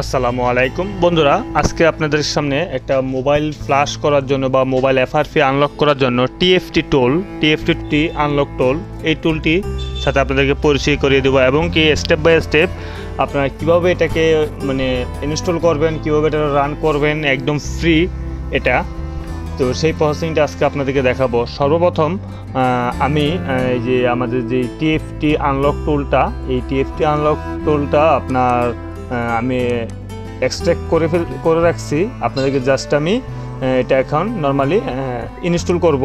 আসসালামু আলাইকুম বন্ধুরা, আজকে আপনাদের সামনে একটা মোবাইল ফ্ল্যাশ করার জন্য বা মোবাইল এফআরপি আনলক করার জন্য টিএফটি আনলক টুল এই টুলটি সাথে আপনাদেরকে পরিচয় করিয়ে দেবো এবং কি স্টেপ বাই স্টেপ আপনারা কীভাবে এটাকে ইনস্টল করবেন, কীভাবে এটা রান করবেন একদম ফ্রি এটা। তো সেই প্রসেসিংটা আজকে আপনাদেরকে দেখাবো। সর্বপ্রথম আমি এই যে আমাদের যে টিএফটি আনলক টুলটা, এই টিএফটি আনলক টুলটা আপনার আমি এক্সট্রাক্ট করে রাখছি। আপনাদেরকে জাস্ট আমি এটা এখন নর্মালি ইনস্টল করব।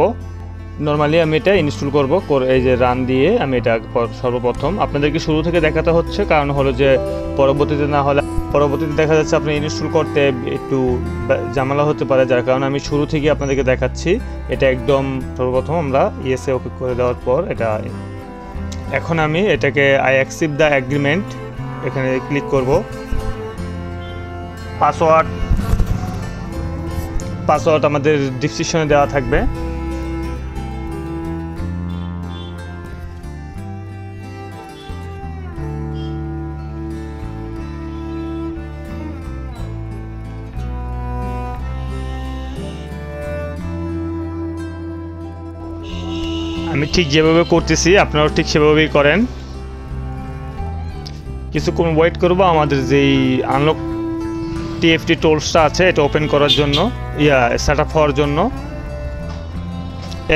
আমি এটা ইনস্টল করব, এই যে রান দিয়ে আমি এটা সর্বপ্রথম আপনাদেরকে শুরু থেকে দেখাতে হচ্ছে, কারণ হলো যে পরবর্তীতে দেখা যাচ্ছে আপনি ইনস্টল করতে একটু ঝামেলা হতে পারে, যার কারণে আমি শুরু থেকে আপনাদেরকে দেখাচ্ছি। এটা একদম সর্বপ্রথম আমরা ইয়েসে ওকে করে দেওয়ার পর এটা এখন আমি এটাকে আই অ্যাকসেপ্ট দ্য এগ্রিমেন্ট এখানে ক্লিক করব। পাসওয়ার্ড আমাদের ডিসক্রিপশনে দেওয়া থাকবে। আমি ঠিক যেভাবে করতেছি আপনারাও ঠিক সেভাবেই করেন। কিছুক্ষণ ওয়েট করবো আমাদের যেই আনলক টিএফটি টুলসটা আছে এটা ওপেন করার জন্য, সেট আপ হওয়ার জন্য।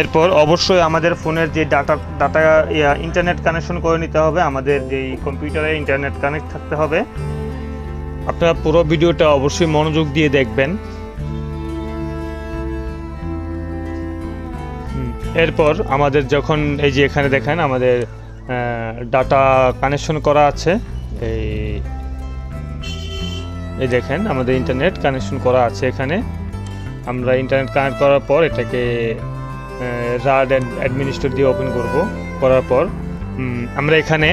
এরপর অবশ্যই আমাদের ফোনের যে ডাটা ইন্টারনেট কানেকশন করে নিতে হবে, আমাদের যেই কম্পিউটারে ইন্টারনেট কানেক্ট থাকতে হবে। আপনারা পুরো ভিডিওটা অবশ্যই মনোযোগ দিয়ে দেখবেন। এরপর আমাদের যখন এই যে এখানে দেখেন আমাদের ডাটা কানেকশন করা আছে, এই দেখেন আমাদের ইন্টারনেট কানেকশন করা আছে। এখানে আমরা ইন্টারনেট কানেক্ট করার পর এটাকে রাড অ্যাডমিনিস্ট্রেটর দিয়ে ওপেন করব। করার পর আমরা এখানে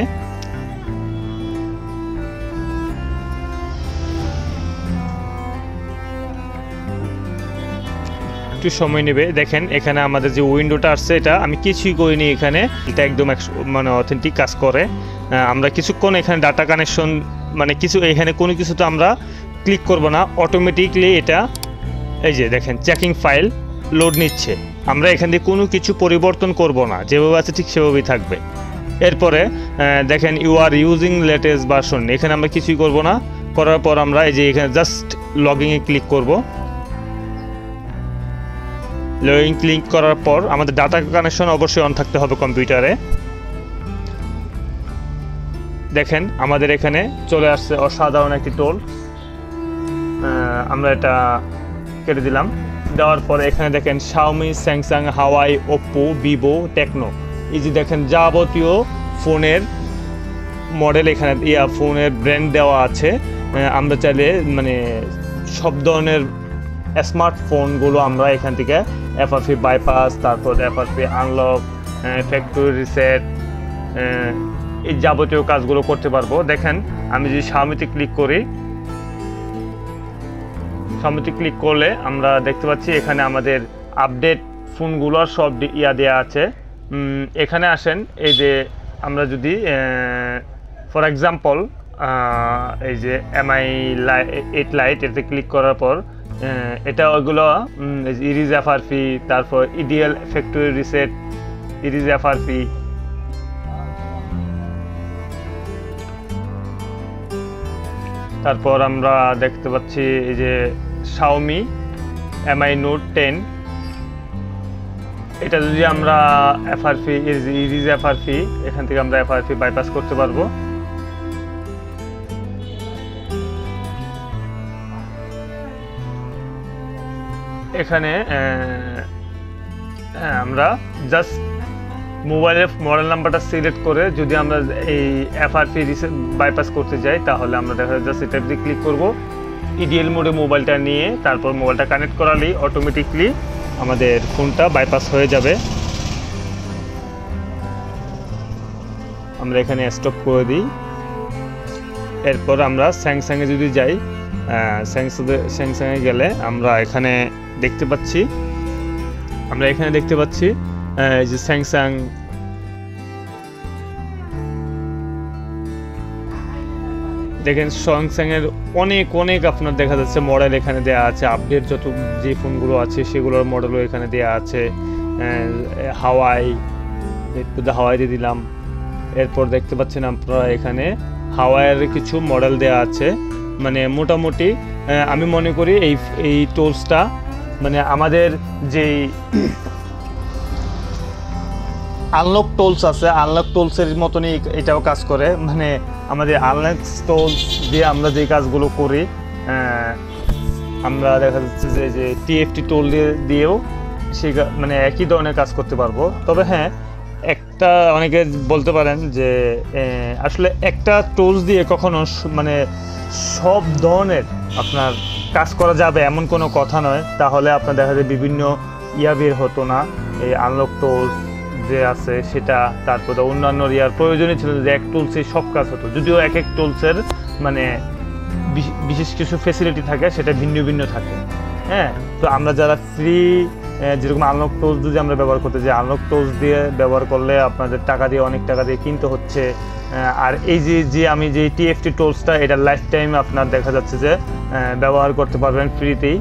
একটু সময় নেবে। দেখেন এখানে আমাদের যে উইন্ডোটা আসছে এটা আমি কিছুই করিনি, এখানে এটা একদম অথেন্টিক কাজ করে। আমরা কিছুক্ষণ এখানে ডাটা কানেকশন এখানে কোনো কিছুতে আমরা ক্লিক করব না, অটোমেটিকলি এটা এই যে দেখেন চেকিং ফাইল লোড নিচ্ছে। আমরা এখান থেকে কোনো কিছু পরিবর্তন করব না, যেভাবে আছে ঠিক সেভাবেই থাকবে। এরপরে দেখেন you are using latest version, এখানে আমরা কিছুই করব না। করার পর আমরা এই যে এখানে জাস্ট লগইনে ক্লিক করব। লগইন ক্লিক করার পর আমাদের ডাটা কানেকশন অবশ্যই অন থাকতে হবে কম্পিউটারে। দেখেন আমাদের এখানে চলে আসছে অসাধারণ একটি টুল। আমরা এটা কেটে দিলাম। দেওয়ার পরে এখানে দেখেন শাওমি, স্যামসাং, হাওয়াই, ওপ্পো, ভিভো, টেকনো, এই যে দেখেন যাবতীয় ফোনের মডেল এখানে ফোনের ব্র্যান্ড দেওয়া আছে। আমরা চাইলে সব ধরনের স্মার্টফোনগুলো আমরা এখান থেকে এফআরপি বাইপাস, তারপর এফআরপি আনলক, ফ্যাক্টরি রিসেট, এই যাবতীয় কাজগুলো করতে পারবো। দেখেন আমি যদি শাওমিতে ক্লিক করি, শাওমিতে ক্লিক করলে আমরা দেখতে পাচ্ছি এখানে আমাদের আপডেট ফোনগুলোর সব দেওয়া আছে। এখানে আসেন, এই যে আমরা যদি ফর এক্সাম্পল এই যে MI 8 লাইট এতে ক্লিক করার পর এটা ওইগুলো ইরিজ এফআরপি, তারপর EDL factory reset, erase FRP, তারপর আমরা দেখতে পাচ্ছি এই যে শাওমি MI নোট 10, এটা যদি আমরা এফআরপি ইরিজ এফআরপি এখান থেকে আমরা এফআরপি বাইপাস করতে পারবো। এখানে আমরা জাস্ট মোবাইলের মডেল নাম্বারটা সিলেক্ট করে যদি আমরা এই এফআরপি রিসেট বাইপাস করতে যাই, তাহলে আমরা দেখা যায় জাস্ট এটা দিয়ে ক্লিক করব। ইডিএল মোডে মোবাইলটা নিয়ে তারপর মোবাইলটা কানেক্ট করালেই অটোমেটিকলি আমাদের ফোনটা বাইপাস হয়ে যাবে। আমরা এখানে স্টপ করে দিই। এরপর আমরা স্যামসাংয়ে যদি যাই, স্যামসাংয়ে গেলে আমরা এখানে দেখতে পাচ্ছি যে স্যামসাং দেখেন স্যামসাংয়ের অনেক অনেক আপনার দেখা যাচ্ছে মডেল এখানে দেওয়া আছে, আপডেট যত যে ফোনগুলো আছে সেগুলোর মডেলও এখানে দেওয়া আছে। হাওয়াই, হাওয়াই দিয়ে দিলাম। এরপর দেখতে পাচ্ছেন আপনারা এখানে হাওয়াইয়ের কিছু মডেল দেওয়া আছে। মানে মোটামুটি আমি মনে করি এই টুলসটা মানে আমাদের যেই আনলক টুলস আছে, আনলক টুলসের মতনই এটাও কাজ করে। মানে আমাদের আনলক টুলস দিয়ে আমরা যে কাজগুলো করি, আমরা দেখা যাচ্ছে যে টিএফটি টুল দিয়েও সেই মানে একই ধরনের কাজ করতে পারবো। তবে হ্যাঁ, একটা অনেকে বলতে পারেন যে আসলে একটা টুলস দিয়ে কখনো মানে সব ধরনের আপনার কাজ করা যাবে এমন কোনো কথা নয়। তাহলে আপনার দেখা যায় বিভিন্ন বের হতো না। এই আনলক টুলস যে আছে সেটা, তারপরে অন্যান্য প্রয়োজনই ছিল যে এক টুলসে সব কাজ হতো। যদিও এক এক টুলসের মানে বিশেষ কিছু ফেসিলিটি থাকে, সেটা ভিন্ন ভিন্ন থাকে। হ্যাঁ, তো আমরা যারা ফ্রি যেরকম আনলক টুলস যদি আমরা ব্যবহার করতে যাই, আনলক টুলস দিয়ে ব্যবহার করলে আপনাদের টাকা দিয়ে অনেক টাকা দিয়ে কিনতে হচ্ছে। আর এই যে আমি যে টিএফটি টুলসটা, এটা লাইফ টাইম আপনার দেখা যাচ্ছে যে ব্যবহার করতে পারবেন ফ্রিতেই।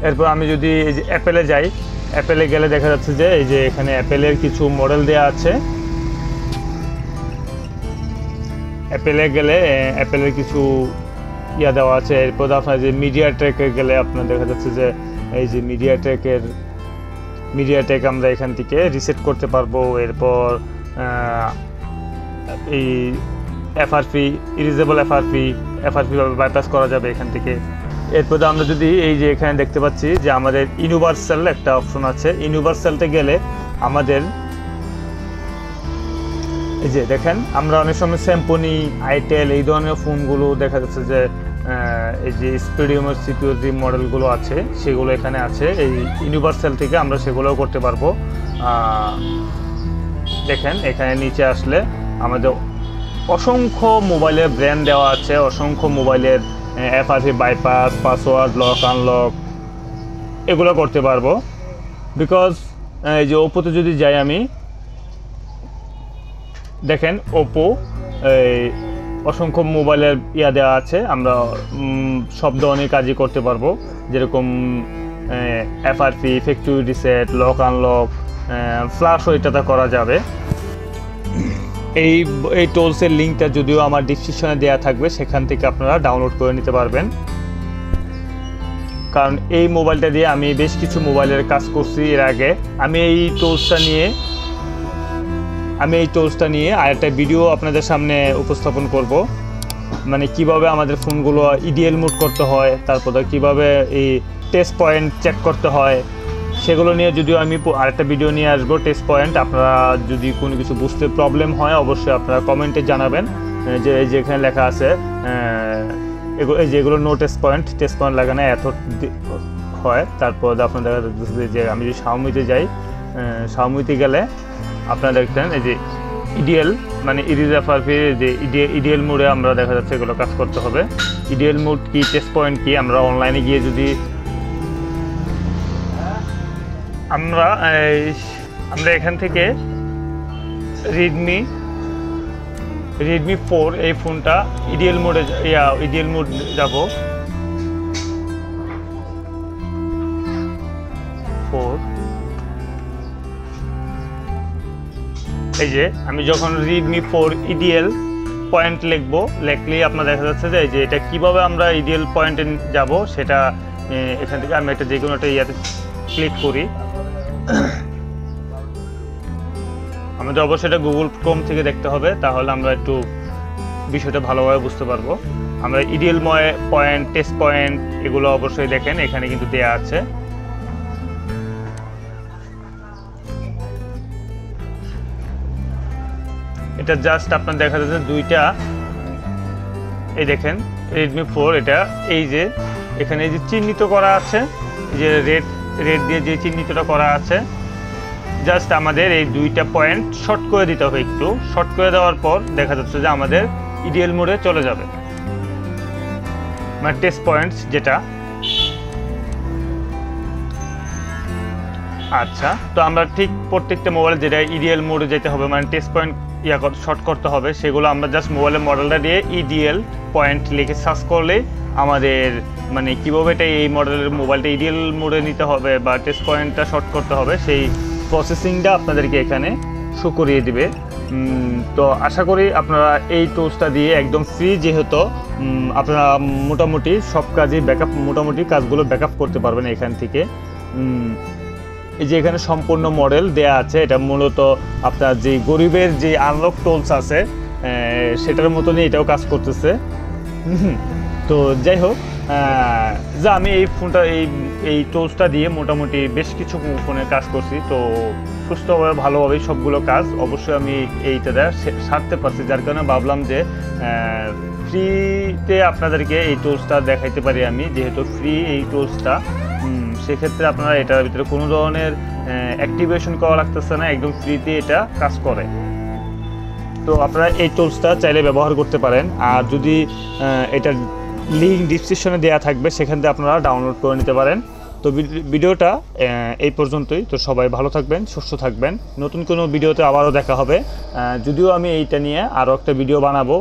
এরপর আমি যদি এই যে অ্যাপেলে যাই, অ্যাপেলে গেলে দেখা যাচ্ছে যে এই যে এখানে অ্যাপেলের কিছু মডেল দেওয়া আছে। অ্যাপেলে গেলে অ্যাপেলের কিছু দেওয়া আছে। এরপর আপনার যে মিডিয়া ট্র্যাকে গেলে আপনার দেখা যাচ্ছে যে এই যে মিডিয়া ট্র্যাক আমরা এখান থেকে রিসেট করতে পারবো। এরপর এই এফআরপি, ইরেজেবল এফআরপি বাইপাস করা যাবে এখান থেকে। এরপর আমরা যদি এই যে এখানে দেখতে পাচ্ছি যে আমাদের ইউনিভার্সাল একটা অপশন আছে। ইউনিভার্সালতে গেলে আমাদের এই যে দেখেন, আমরা অনেক সময় স্যামসং, আইটেল এই ধরনের ফোনগুলো দেখা যাচ্ছে যে এই যে স্পেডিয়ামের সিকিউরিটি মডেলগুলো আছে সেগুলো এখানে আছে। এই ইউনিভার্সাল থেকে আমরা সেগুলোও করতে পারবো। দেখেন এখানে নিচে আসলে আমাদের অসংখ্য মোবাইলের ব্র্যান্ড দেওয়া আছে, অসংখ্য মোবাইলের FRP bypass, password lock, unlock এগুলো করতে পারবো। বিকজ এই যে ওপোতে যদি যাই আমি, দেখেন ওপো অসংখ্য মোবাইলের দেওয়া আছে, আমরা সব ধরনের কাজই করতে পারবো। যেরকম FRP, factory reset, lock unlock, ফ্ল্যাশও এটাতে করা যাবে। এই টুলসের লিঙ্কটা যদিও আমার ডিসক্রিপশনে দেওয়া থাকবে, সেখান থেকে আপনারা ডাউনলোড করে নিতে পারবেন। কারণ এই মোবাইলটা দিয়ে আমি বেশ কিছু মোবাইলের কাজ করছি এর আগে। আমি এই টুলসটা নিয়ে আরেকটা ভিডিও আপনাদের সামনে উপস্থাপন করব। মানে কিভাবে আমাদের ফোনগুলো ইডিএল মোড করতে হয়, তারপরে কিভাবে এই টেস্ট পয়েন্ট চেক করতে হয়, সেগুলো নিয়ে যদিও আমি আরেকটা ভিডিও নিয়ে আসবো। টেস্ট পয়েন্ট আপনারা যদি কোনো কিছু বুঝতে প্রবলেম হয় অবশ্যই আপনারা কমেন্টে জানাবেন। যে এই যে এখানে লেখা আছে এই যে এগুলো নো টেস্ট পয়েন্ট লাগানো এত হয়। তারপর আপনার দেখা যাচ্ছে যে আমি যদি শাওমিতে যাই, শাওমিতে গেলে আপনারা দেখতেন এই যে ইডিএল মানে ইরেজ এফআরপি যে ইডিএল মোডে আমরা দেখা যাচ্ছে এগুলো কাজ করতে হবে। ইডিএল মোড কি, টেস্ট পয়েন্ট কি, আমরা অনলাইনে গিয়ে যদি আমরা এখান থেকে রেডমি 4 এই ফোনটা ইডিএল মোড যাব। 4 এই যে আমি যখন রেডমি 4 ইডিএল পয়েন্ট লিখলেই আপনার দেখা যাচ্ছে যে এটা কিভাবে আমরা ইডিএল পয়েন্টে যাব, সেটা এখান থেকে আমি একটা যে কোনো একটা ক্লিক করি। আমাদের অবশ্যই এটা গুগল ক্রোম থেকে দেখতে হবে, তাহলে আমরা একটু বিষয়টা ভালোভাবে বুঝতে পারবো। আমরা ইডিএল পয়েন্ট, টেস্ট পয়েন্ট এগুলো অবশ্যই দেখেন এখানে কিন্তু দেয়া আছে। এটা জাস্ট আপনার দেখা যাচ্ছে দুইটা, এই দেখেন রেডমি 4 এটা এই যে এখানে এই যে চিহ্নিত করা আছে, যে রেড দিয়ে যে চিহ্নিতটা করা আছে, জাস্ট আমাদের এই দুইটা পয়েন্ট শর্ট করে দিতে হবে। একটু শর্ট করে দেওয়ার পর দেখা যাচ্ছে যে আমাদের ইডিএল মোডে চলে যাবে, মানে টেস্ট পয়েন্টস যেটা। আচ্ছা, তো আমরা ঠিক প্রত্যেকটা মোবাইল যেটা ইডিএল মোডে যেতে হবে, মানে টেস্ট পয়েন্ট শর্ট করতে হবে, সেগুলো আমরা জাস্ট মোবাইলের মডেলটা দিয়ে ইডিএল পয়েন্ট লিখে সার্চ করলেই আমাদের মানে কীভাবে এটা এই মডেলের মোবাইলটা ইডিএল মোডে নিতে হবে বা টেস্ট পয়েন্টটা শর্ট করতে হবে সেই প্রসেসিংটা আপনাদেরকে এখানে শো করিয়ে দিবে। তো আশা করি আপনারা এই টুলসটা দিয়ে একদম ফ্রি, যেহেতু আপনারা মোটামুটি সব কাজই মোটামুটি কাজগুলো ব্যাকআপ করতে পারবেন এখান থেকে। এই যে এখানে সম্পূর্ণ মডেল দেয়া আছে, এটা মূলত আপনার যে গরিবের যে আনলক টুলস আছে সেটার মতনই এটাও কাজ করতেছে। তো যাই হোক, যা আমি এই ফোনটা এই টুলসটা দিয়ে মোটামুটি বেশ কিছু ফোনে কাজ করছি, তো সুস্থভাবে ভালোভাবেই সবগুলো কাজ অবশ্যই আমি এইটা সারতে পারছি, যার কারণে ভাবলাম যে ফ্রিতে আপনাদেরকে এই টুলসটা দেখাইতে পারি আমি, যেহেতু ফ্রি এই টুলসটা। সেক্ষেত্রে আপনারা এটার ভিতরে কোনো ধরনের অ্যাক্টিভেশন করা লাগতেছে না, একদম ফ্রিতে এটা কাজ করে। তো আপনারা এই টুলসটা চাইলে ব্যবহার করতে পারেন, আর যদি এটার লিঙ্ক ডিসক্রিপশনে দেওয়া থাকবে, সেখান থেকে আপনারা ডাউনলোড করে নিতে পারেন। তো ভিডিওটা এই পর্যন্তই। তো সবাই ভালো থাকবেন, সুস্থ থাকবেন। নতুন কোনো ভিডিওতে আবারও দেখা হবে। যদিও আমি এইটা নিয়ে আরও একটা ভিডিও বানাবো,